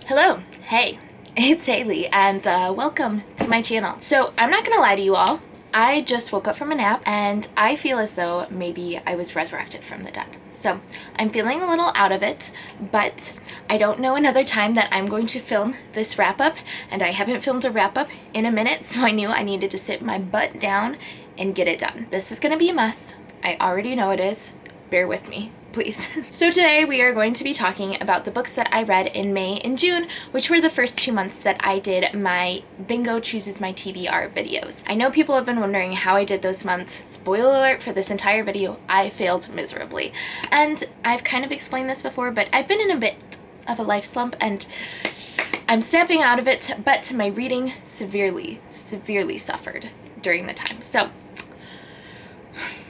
Hello, hey, it's Haley, and welcome to my channel. So I'm not gonna lie to you all, I just woke up from a nap and I feel as though maybe I was resurrected from the dead. So I'm feeling a little out of it, but I don't know another time that I'm going to film this wrap up, and I haven't filmed a wrap up in a minute, so I knew I needed to sit my butt down and get it done. This is gonna be a mess. I already know it is. Bear with me, please. So today we are going to be talking about the books that I read in May and June, which were the first 2 months that I did my Bingo Chooses My TBR videos. I know people have been wondering how I did those months. Spoiler alert for this entire video, I failed miserably. And I've kind of explained this before, but I've been in a bit of a life slump and I'm snapping out of it, but my reading severely suffered during the time. So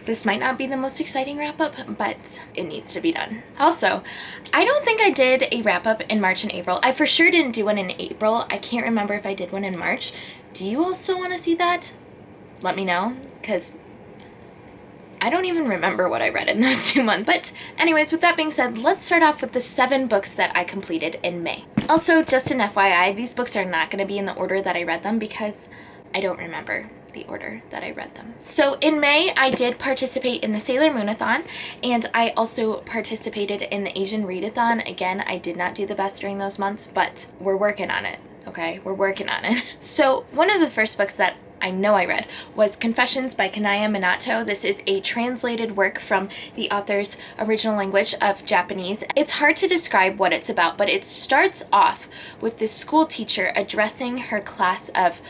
this might not be the most exciting wrap-up, but it needs to be done. Also, I don't think I did a wrap-up in March and April. I for sure didn't do one in April. I can't remember if I did one in March. Do you all still want to see that? Let me know, because I don't even remember what I read in those 2 months. But anyways, with that being said, let's start off with the 7 books that I completed in May. Also, just an FYI, these books are not going to be in the order that I read them because I don't remember the order that I read them. So in May, I did participate in the Sailor Moon-a-thon, and I also participated in the Asian Readathon. Again, I did not do the best during those months, but we're working on it, okay? We're working on it. So one of the first books that I know I read was Confessions by Kanaya Minato. This is a translated work from the author's original language of Japanese. It's hard to describe what it's about, but it starts off with this school teacher addressing her class of,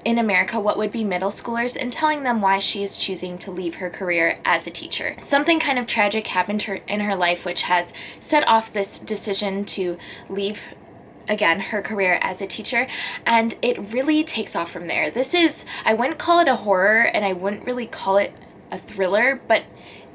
in America, what would be middle schoolers, and telling them why she is choosing to leave her career as a teacher. Something kind of tragic happened in her life, which has set off this decision to leave, again, her career as a teacher, and it really takes off from there. This is, I wouldn't call it a horror, and I wouldn't really call it a thriller, but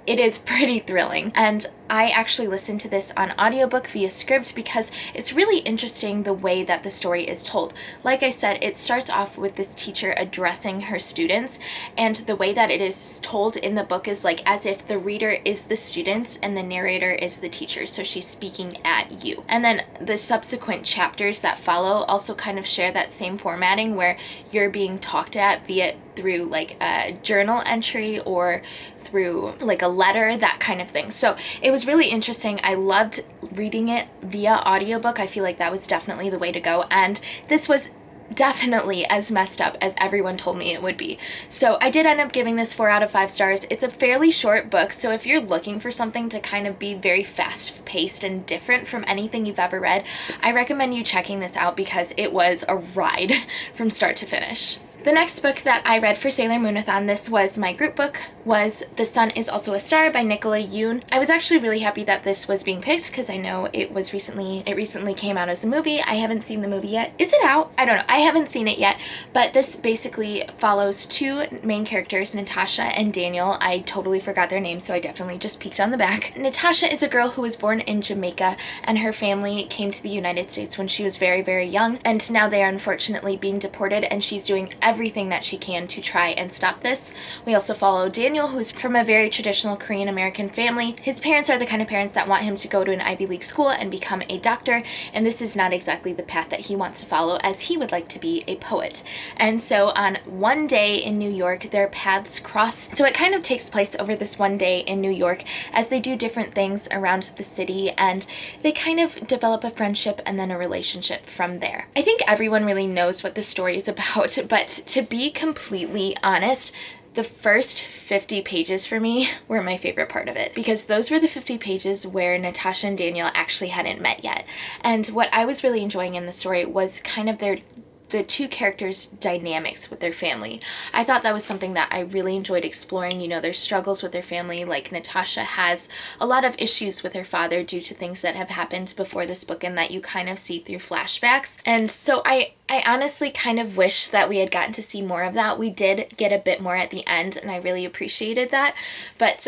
it is pretty thrilling. And I actually listened to this on audiobook via Scribd because it's really interesting the way that the story is told. Like I said, it starts off with this teacher addressing her students, and the way that it is told in the book is like as if the reader is the students and the narrator is the teacher, so she's speaking at you. And then the subsequent chapters that follow also kind of share that same formatting where you're being talked at via through like a journal entry or through like a letter, that kind of thing. So it was really interesting. I loved reading it via audiobook. I feel like that was definitely the way to go, and this was definitely as messed up as everyone told me it would be. So I did end up giving this 4 out of 5 stars. It's a fairly short book, so if you're looking for something to kind of be very fast-paced and different from anything you've ever read, I recommend you checking this out because it was a ride from start to finish. The next book that I read for Sailor Moon-a-thon, this was my group book, was The Sun is Also a Star by Nicola Yoon. I was actually really happy that this was being picked because I know it recently came out as a movie. I haven't seen the movie yet. Is it out? I don't know. I haven't seen it yet, but this basically follows 2 main characters, Natasha and Daniel. I totally forgot their names, so I definitely just peeked on the back. Natasha is a girl who was born in Jamaica, and her family came to the United States when she was very young, and now they are unfortunately being deported, and she's doing everything that she can to try and stop this. We also follow Daniel, who's from a very traditional Korean American family. His parents are the kind of parents that want him to go to an Ivy League school and become a doctor, and this is not exactly the path that he wants to follow, as he would like to be a poet. And so on one day in New York, their paths cross. So it kind of takes place over this one day in New York as they do different things around the city, and they kind of develop a friendship and then a relationship from there. I think everyone really knows what the story is about, but to be completely honest, the first 50 pages for me were my favorite part of it, because those were the 50 pages where Natasha and Daniel actually hadn't met yet. And what I was really enjoying in the story was kind of the 2 characters' dynamics with their family. I thought that was something that I really enjoyed exploring, you know, their struggles with their family. Like Natasha has a lot of issues with her father due to things that have happened before this book and that you kind of see through flashbacks. And so I honestly kind of wish that we had gotten to see more of that. We did get a bit more at the end, and I really appreciated that. But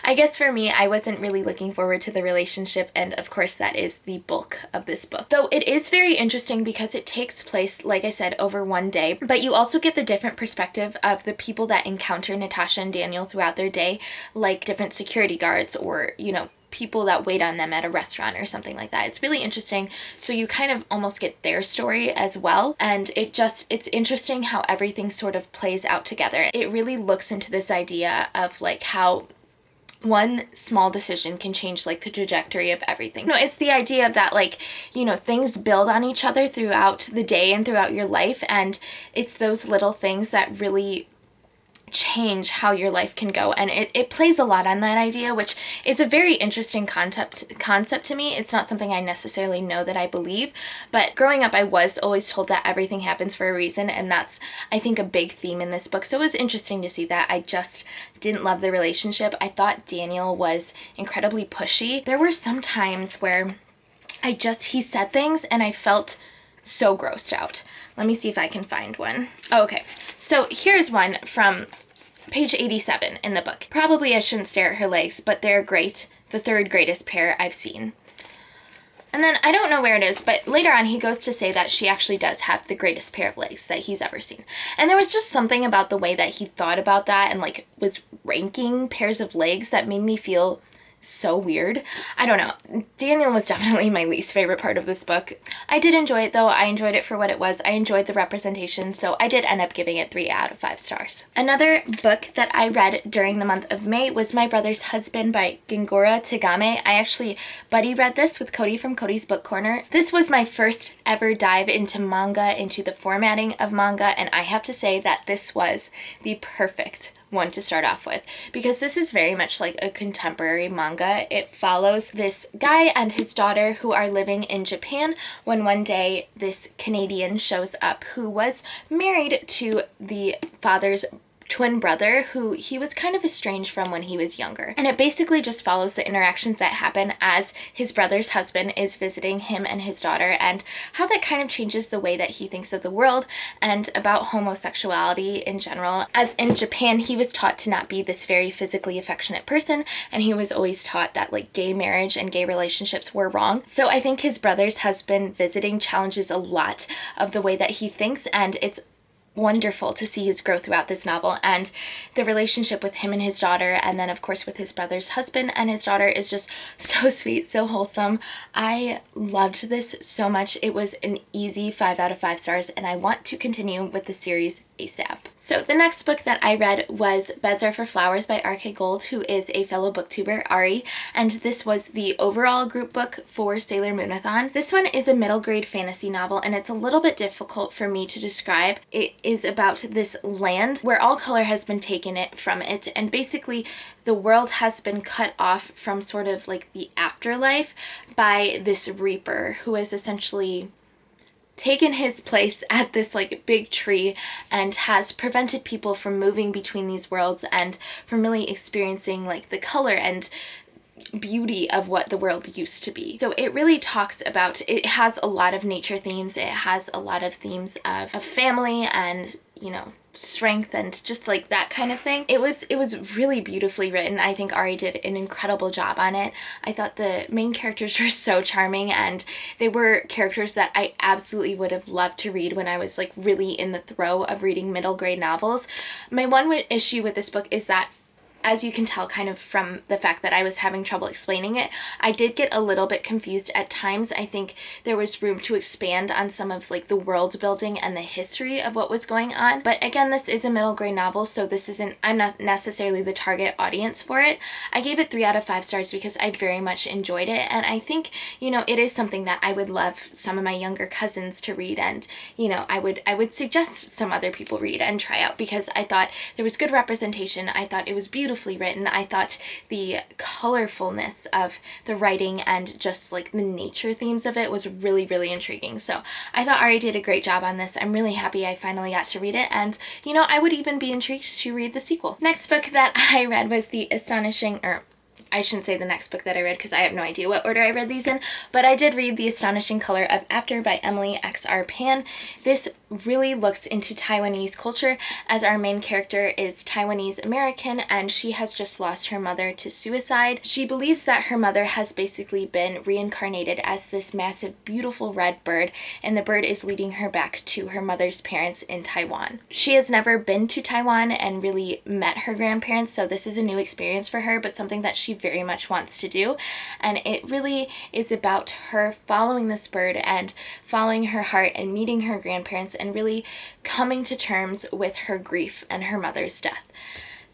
I guess for me, I wasn't really looking forward to the relationship, and of course that is the bulk of this book. Though it is very interesting because it takes place, like I said, over one day, but you also get the different perspective of the people that encounter Natasha and Daniel throughout their day, like different security guards or, you know, people that wait on them at a restaurant or something like that. It's really interesting. So you kind of almost get their story as well. And it's interesting how everything sort of plays out together. It really looks into this idea of like how one small decision can change like the trajectory of everything. No, it's the idea of that, like, you know, things build on each other throughout the day and throughout your life. And it's those little things that really change how your life can go, and it plays a lot on that idea, which is a very interesting concept to me. It's not something I necessarily know that I believe, but growing up I was always told that everything happens for a reason, and that's, I think, a big theme in this book. So it was interesting to see that. I just didn't love the relationship. I thought Daniel was incredibly pushy. There were some times where he said things and I felt so grossed out. Let me see if I can find one. Oh, okay. So here's one from page 87 in the book. Probably I shouldn't stare at her legs, but they're great. The third greatest pair I've seen. And then I don't know where it is, but later on he goes to say that she actually does have the greatest pair of legs that he's ever seen. And there was just something about the way that he thought about that and like was ranking pairs of legs that made me feel so weird. I don't know. Daniel was definitely my least favorite part of this book. I did enjoy it though. I enjoyed it for what it was. I enjoyed the representation, so I did end up giving it 3 out of 5 stars. Another book that I read during the month of May was My Brother's Husband by Gengora Tagame. I actually buddy read this with Cody from Cody's Book Corner. This was my first ever dive into manga, into the formatting of manga, and I have to say that this was the perfect one to start off with, because this is very much like a contemporary manga. It follows this guy and his daughter who are living in Japan when one day this Canadian shows up who was married to the father's twin brother who he was kind of estranged from when he was younger. And it basically just follows the interactions that happen as his brother's husband is visiting him and his daughter, and how that kind of changes the way that he thinks of the world and about homosexuality in general. As in Japan, he was taught to not be this very physically affectionate person, and he was always taught that like gay marriage and gay relationships were wrong. So I think his brother's husband visiting challenges a lot of the way that he thinks, and it's wonderful to see his growth throughout this novel, and the relationship with him and his daughter, and then of course with his brother's husband and his daughter, is just so sweet, so wholesome. I loved this so much. It was an easy 5 out of 5 stars, and I want to continue with the series ASAP. So the next book that I read was Beds Are for Flowers by R.K. Gold, who is a fellow booktuber, Ari, and this was the overall group book for Sailor Moonathon. This one is a middle grade fantasy novel, and it's a little bit difficult for me to describe. It is about this land where all color has been taken from it, and basically the world has been cut off from sort of like the afterlife by this reaper who is essentially taken his place at this like big tree and has prevented people from moving between these worlds and from really experiencing like the color and beauty of what the world used to be. So it really talks about, it has a lot of nature themes, it has a lot of themes of family and, you know, strength and just like that kind of thing. It was really beautifully written. I think Ari did an incredible job on it. I thought the main characters were so charming, and they were characters that I absolutely would have loved to read when I was like really in the throes of reading middle grade novels. My one issue with this book is that, as you can tell kind of from the fact that I was having trouble explaining it, I did get a little bit confused at times. I think there was room to expand on some of like the world building and the history of what was going on. But again, this is a middle grade novel, so I'm not necessarily the target audience for it. I gave it 3 out of 5 stars because I very much enjoyed it, and I think, you know, it is something that I would love some of my younger cousins to read, and, you know, I would suggest some other people read and try out, because I thought there was good representation. I thought it was beautifully written. I thought the colorfulness of the writing and just like the nature themes of it was really, really intriguing. So I thought Ari did a great job on this. I'm really happy I finally got to read it, and, you know, I would even be intrigued to read the sequel. Next book that I read was the Astonishing, or I shouldn't say the next book that I read because I have no idea what order I read these in, but I did read The Astonishing Color of After by Emily X.R. Pan. This really looks into Taiwanese culture, as our main character is Taiwanese American and she has just lost her mother to suicide. She believes that her mother has basically been reincarnated as this massive, beautiful red bird, and the bird is leading her back to her mother's parents in Taiwan. She has never been to Taiwan and really met her grandparents, so this is a new experience for her, but something that she very much wants to do. And it really is about her following this bird and following her heart and meeting her grandparents and really coming to terms with her grief and her mother's death.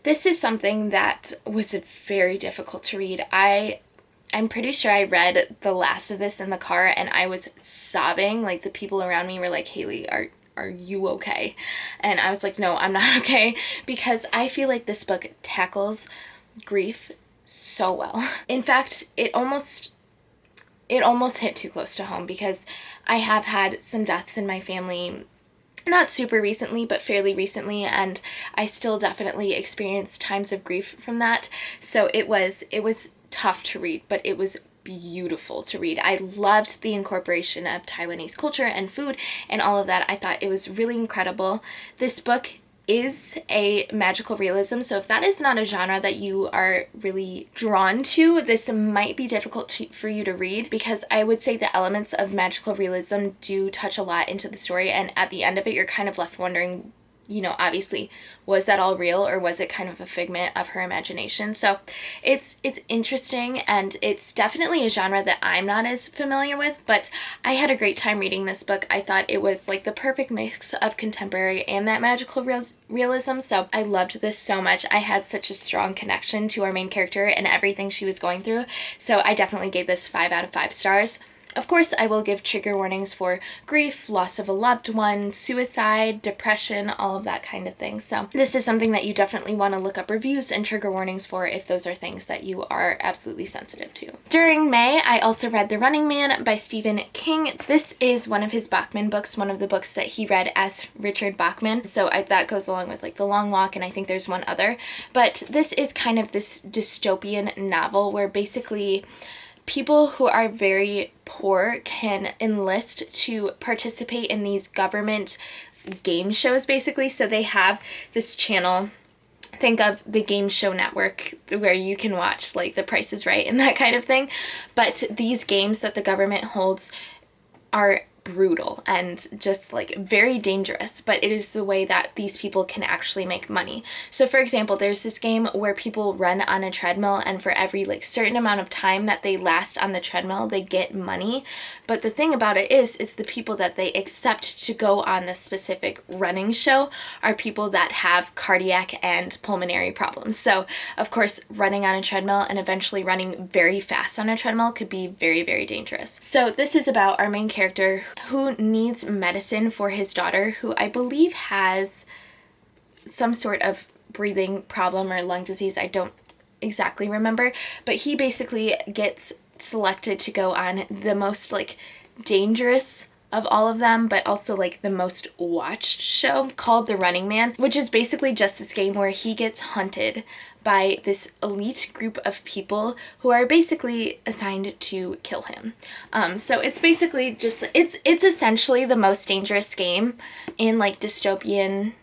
This is something that was very difficult to read. I'm pretty sure I read the last of this in the car and I was sobbing. Like, the people around me were like, Haley, are you okay? And I was like, no, I'm not okay, because I feel like this book tackles grief so well. In fact, it almost hit too close to home, because I have had some deaths in my family, not super recently, but fairly recently, and I still definitely experience times of grief from that. So it was tough to read, but it was beautiful to read. I loved the incorporation of Taiwanese culture and food and all of that. I thought it was really incredible. This book is a magical realism, so if that is not a genre that you are really drawn to, this might be difficult for you to read, because I would say the elements of magical realism do touch a lot into the story, and at the end of it you're kind of left wondering, you know, obviously, was that all real, or was it kind of a figment of her imagination? So it's interesting, and it's definitely a genre that I'm not as familiar with, but I had a great time reading this book. I thought it was like the perfect mix of contemporary and that magical realism, so I loved this so much. I had such a strong connection to our main character and everything she was going through, so I definitely gave this 5 out of 5 stars. Of course, I will give trigger warnings for grief, loss of a loved one, suicide, depression, all of that kind of thing. So this is something that you definitely want to look up reviews and trigger warnings for if those are things that you are absolutely sensitive to. During May, I also read The Running Man by Stephen King. This is one of his Bachman books, one of the books that he read as Richard Bachman. So that goes along with like The Long Walk, and I think there's one other. But this is kind of this dystopian novel where basically people who are very poor can enlist to participate in these government game shows, basically. So they have this channel, think of the Game Show Network, where you can watch like The Price is Right and that kind of thing. But these games that the government holds are brutal and just like very dangerous, but it is the way that these people can actually make money. So for example, there's this game where people run on a treadmill, and for every like certain amount of time that they last on the treadmill, they get money. But the thing about it is the people that they accept to go on this specific running show are people that have cardiac and pulmonary problems. So of course, running on a treadmill and eventually running very fast on a treadmill could be very, very dangerous. So this is about our main character who needs medicine for his daughter, who I believe has some sort of breathing problem or lung disease. I don't exactly remember, but he basically gets selected to go on the most like dangerous of all of them, but also like the most watched show called The Running Man, which is basically just this game where he gets hunted by this elite group of people who are basically assigned to kill him. So it's basically just, it's essentially the most dangerous game in like dystopian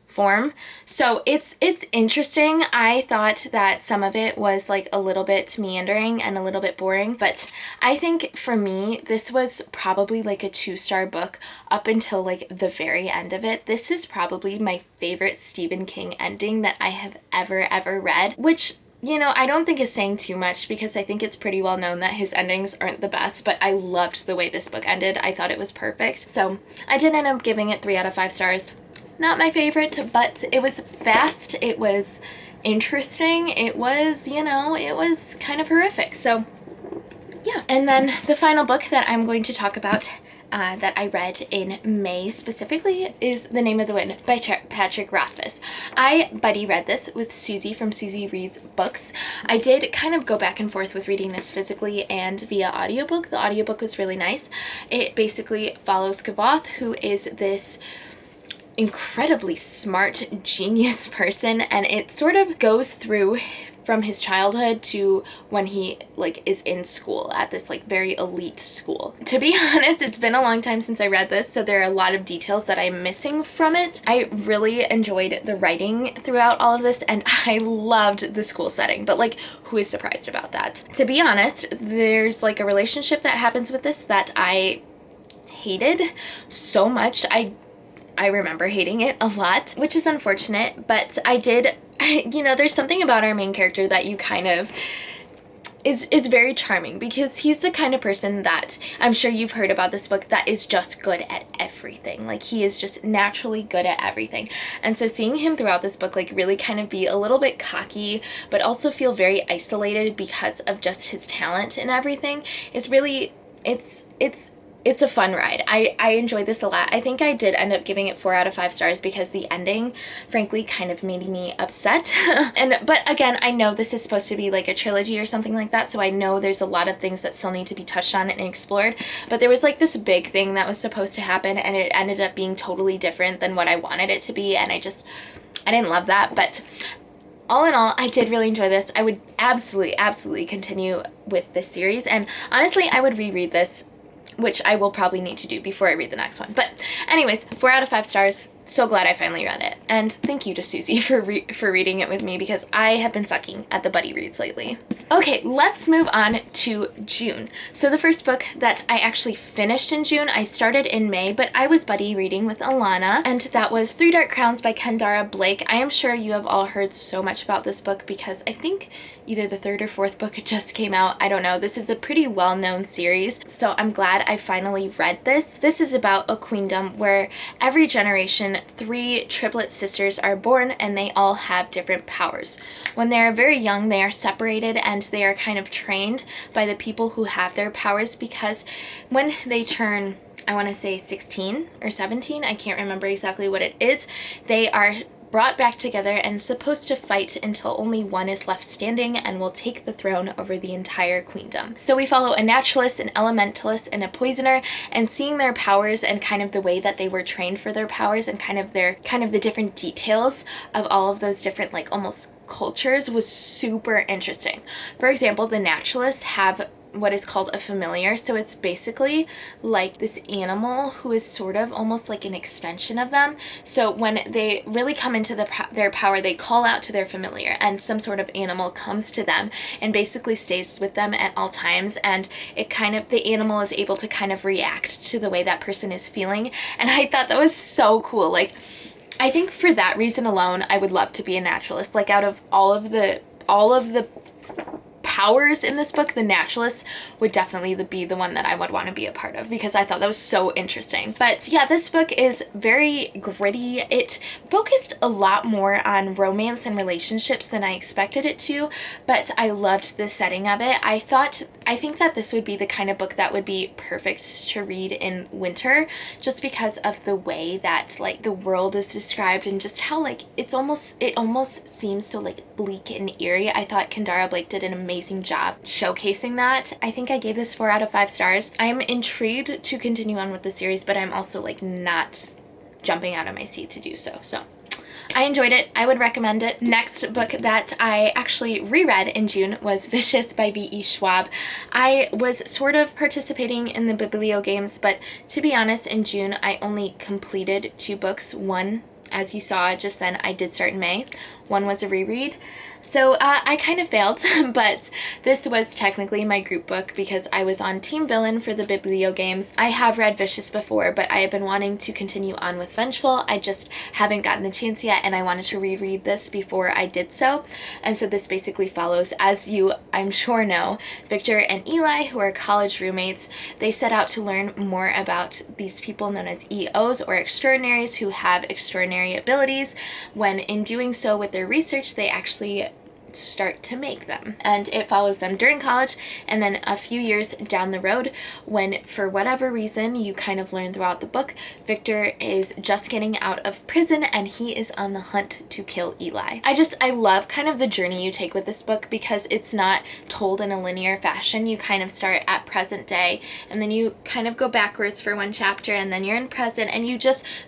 form. So it's interesting. I thought that some of it was like a little bit meandering and a little bit boring, but I think for me, this was probably like a 2-star book up until like the very end of it. This is probably my favorite Stephen King ending that I have ever read, which, you know, I don't think is saying too much, because I think it's pretty well known that his endings aren't the best, but I loved the way this book ended. I thought it was perfect. So I did end up giving it 3 out of 5 stars. Not my favorite, but it was fast, it was interesting, it was, you know, it was kind of horrific. So yeah. And then the final book that I'm going to talk about that I read in May specifically is The Name of the Wind by Patrick Rothfuss. I buddy read this with Susie from Susie Reads Books. I did kind of go back and forth with reading this physically and via audiobook. The audiobook was really nice. It basically follows Gavoth, who is this incredibly smart, genius person, and it sort of goes through from his childhood to when he like is in school at this like very elite school. To be honest, it's been a long time since I read this, so there are a lot of details that I'm missing from it. I really enjoyed the writing throughout all of this, and I loved the school setting, but like, who is surprised about that? To be honest, there's like a relationship that happens with this that I hated so much. I remember hating it a lot, which is unfortunate, but I did, you know, there's something about our main character that you kind of is very charming, because he's the kind of person that, I'm sure you've heard about this book, that is just good at everything. Like, he is just naturally good at everything. And so seeing him throughout this book, like, really kind of be a little bit cocky, but also feel very isolated because of just his talent and everything, is really, it's a fun ride. I enjoyed this a lot. I think I did end up giving it 4 out of 5 stars because the ending, frankly, kind of made me upset. But again, I know this is supposed to be like a trilogy or something like that, so I know there's a lot of things that still need to be touched on and explored. But there was like this big thing that was supposed to happen, and it ended up being totally different than what I wanted it to be, and I didn't love that. But all in all, I did really enjoy this. I would absolutely continue with this series, and honestly, I would reread this, which I will probably need to do before I read the next one. But anyways, 4 out of 5 stars. So glad I finally read it. And thank you to Susie for reading it with me, because I have been sucking at the buddy reads lately. Okay, let's move on to June. So the first book that I actually finished in June, I started in May, but I was buddy reading with Alana, and that was Three Dark Crowns by Kendara Blake. I am sure you have all heard so much about this book because I think either the 3rd or 4th book just came out. I don't know. This is a pretty well-known series, so I'm glad I finally read this. This is about a queendom where every generation 3 triplet sisters are born, and they all have different powers. When they are very young, they are separated, and they are kind of trained by the people who have their powers, because when they turn, I want to say 16 or 17, I can't remember exactly what it is, they are brought back together and supposed to fight until only one is left standing and will take the throne over the entire queendom. So we follow a naturalist, an elementalist, and a poisoner, and seeing their powers and kind of the way that they were trained for their powers, and kind of the different details of all of those different, like, almost cultures, was super interesting. For example, the naturalists have what is called a familiar. So it's basically like this animal who is sort of almost like an extension of them. So when they really come into their power, they call out to their familiar, and some sort of animal comes to them and basically stays with them at all times, and the animal is able to kind of react to the way that person is feeling. And I thought that was so cool. Like, I think for that reason alone, I would love to be a naturalist. Like, out of all of the powers in this book, the naturalist would definitely be the one that I would want to be a part of, because I thought that was so interesting. But yeah, this book is very gritty. It focused a lot more on romance and relationships than I expected it to, but I loved the setting of it. I think that this would be the kind of book that would be perfect to read in winter, just because of the way that, like, the world is described, and just how, like, it almost seems so, like, bleak and eerie. I thought Kendara Blake did an amazing job showcasing that. I think I gave this 4 out of 5 stars. I'm intrigued to continue on with the series, but I'm also, like, not jumping out of my seat to do so. So I enjoyed it. I would recommend it. Next book that I actually reread in June was Vicious by V.E. Schwab. I was sort of participating in the Biblio games, but to be honest, in June I only completed 2 books. One, as you saw just then, I did start in May. One was a reread. So I kind of failed, but this was technically my group book because I was on Team Villain for the Biblio games. I have read Vicious before, but I have been wanting to continue on with Vengeful. I just haven't gotten the chance yet, and I wanted to reread this before I did so. And so this basically follows, as you, I'm sure, know, Victor and Eli, who are college roommates. They set out to learn more about these people known as EOs, or extraordinaries, who have extraordinary abilities. When in doing so with their research, they actually start to make them, and it follows them during college, and then a few years down the road, when for whatever reason, you kind of learn throughout the book, Victor is just getting out of prison and he is on the hunt to kill Eli. I love kind of the journey you take with this book, because it's not told in a linear fashion. You kind of start at present day, and then you kind of go backwards for one chapter, and then you're in present, and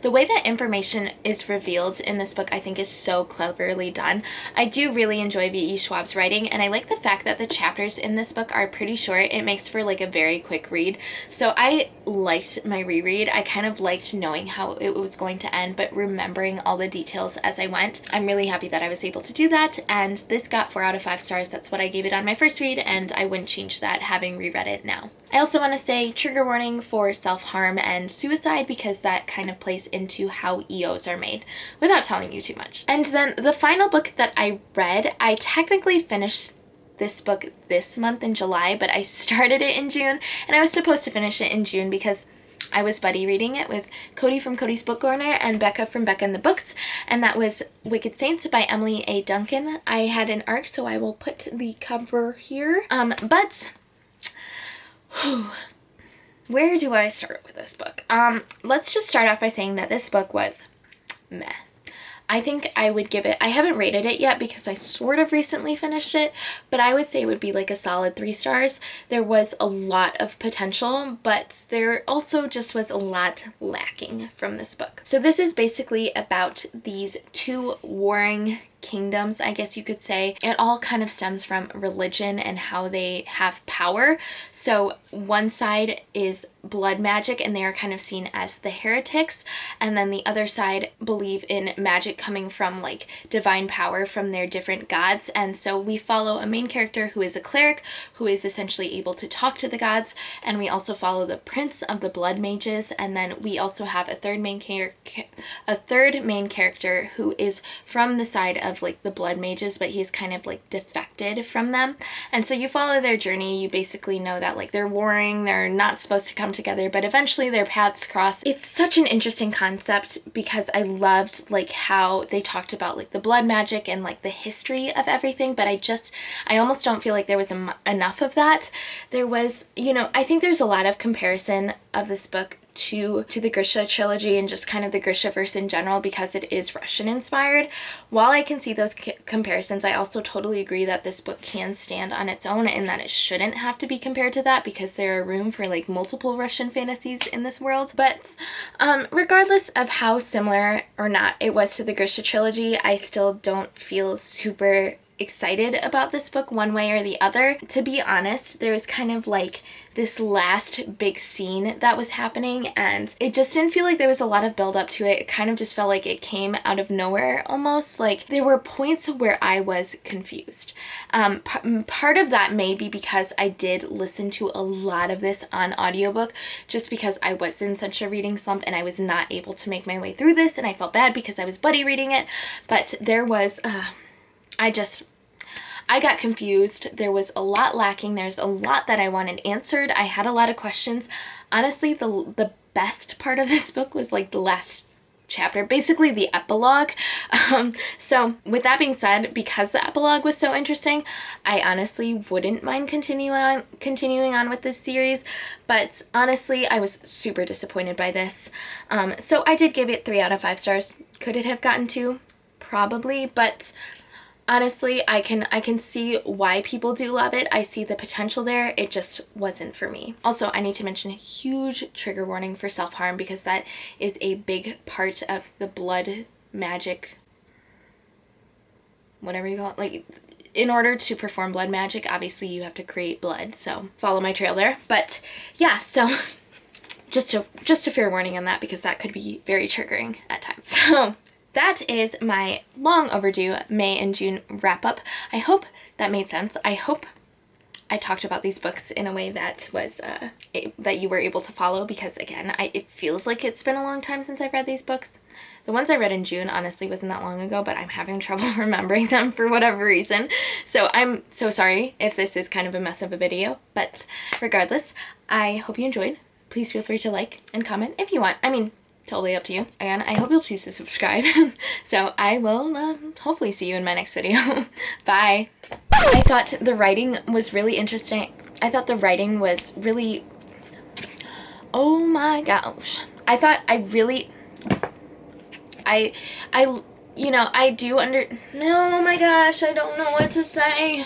the way that information is revealed in this book, I think, is so cleverly done. I do really enjoy V.E. Schwab's writing, and I like the fact that the chapters in this book are pretty short. It makes for like a very quick read. So I liked my reread. I kind of liked knowing how it was going to end, but remembering all the details as I went. I'm really happy that I was able to do that, and this got 4 out of 5 stars. That's what I gave it on my first read, and I wouldn't change that having reread it now. I also want to say trigger warning for self-harm and suicide, because that kind of plays into how EOs are made, without telling you too much. And then the final book that I read, I technically finished this book this month in July, but I started it in June, and I was supposed to finish it in June because I was buddy reading it with Cody from Cody's Book Corner and Becca from Becca and the Books, and that was Wicked Saints by Emily A. Duncan. I had an ARC, so I will put the cover here. But where do I start with this book? Let's just start off by saying that this book was meh. I think I would give it, I haven't rated it yet because I sort of recently finished it, but I would say it would be like a solid 3 stars. There was a lot of potential, but there also just was a lot lacking from this book. So this is basically about these 2 warring kingdoms, I guess you could say. It all kind of stems from religion and how they have power. So one side is blood magic, and they are kind of seen as the heretics, and then the other side believe in magic coming from like divine power from their different gods. And so we follow a main character who is a cleric who is essentially able to talk to the gods, and we also follow the prince of the blood mages, and then we also have a third main character who is from the side of like the blood mages, but he's kind of like defected from them. And so you follow their journey. You basically know that like they're warring, they're not supposed to come together, but eventually their paths cross. It's such an interesting concept because I loved like how they talked about like the blood magic and like the history of everything, but I almost don't feel like there was enough of that. There was, you know, I think there's a lot of comparison of this book to the Grisha trilogy and just kind of the Grishaverse in general because it is Russian inspired. While I can see those comparisons, I also totally agree that this book can stand on its own and that it shouldn't have to be compared to that because there are room for like multiple Russian fantasies in this world. But regardless of how similar or not it was to the Grisha trilogy, I still don't feel super excited about this book one way or the other. To be honest, there was kind of like this last big scene that was happening, and it just didn't feel like there was a lot of build up to it. It kind of just felt like it came out of nowhere almost. Like there were points where I was confused. Part of that may be because I did listen to a lot of this on audiobook just because I was in such a reading slump and I was not able to make my way through this, and I felt bad because I was buddy reading it. But there was I got confused. There was a lot lacking. There's a lot that I wanted answered. I had a lot of questions. Honestly, the best part of this book was like the last chapter, basically the epilogue. So with that being said, because the epilogue was so interesting, I honestly wouldn't mind continuing on with this series. But honestly, I was super disappointed by this. So I did give it 3 out of 5 stars. Could it have gotten 2? Probably, but honestly, I can see why people do love it. I see the potential there. It just wasn't for me. Also, I need to mention a huge trigger warning for self-harm because that is a big part of the blood magic, whatever you call it. Like, in order to perform blood magic, obviously you have to create blood. So follow my trail there. But yeah, so just a fair warning on that because that could be very triggering at times. So that is my long overdue May and June wrap up. I hope that made sense. I hope I talked about these books in a way that was that you were able to follow because again, it feels like it's been a long time since I've read these books. The ones I read in June honestly wasn't that long ago, but I'm having trouble remembering them for whatever reason. So I'm so sorry if this is kind of a mess of a video, but regardless, I hope you enjoyed. Please feel free to like and comment if you want. I mean, totally up to you. Again, I hope you'll choose to subscribe. So I will hopefully see you in my next video. Bye. I thought the writing was really interesting. I thought the writing was really, oh my gosh. I thought I really, you know, I do oh my gosh, I don't know what to say.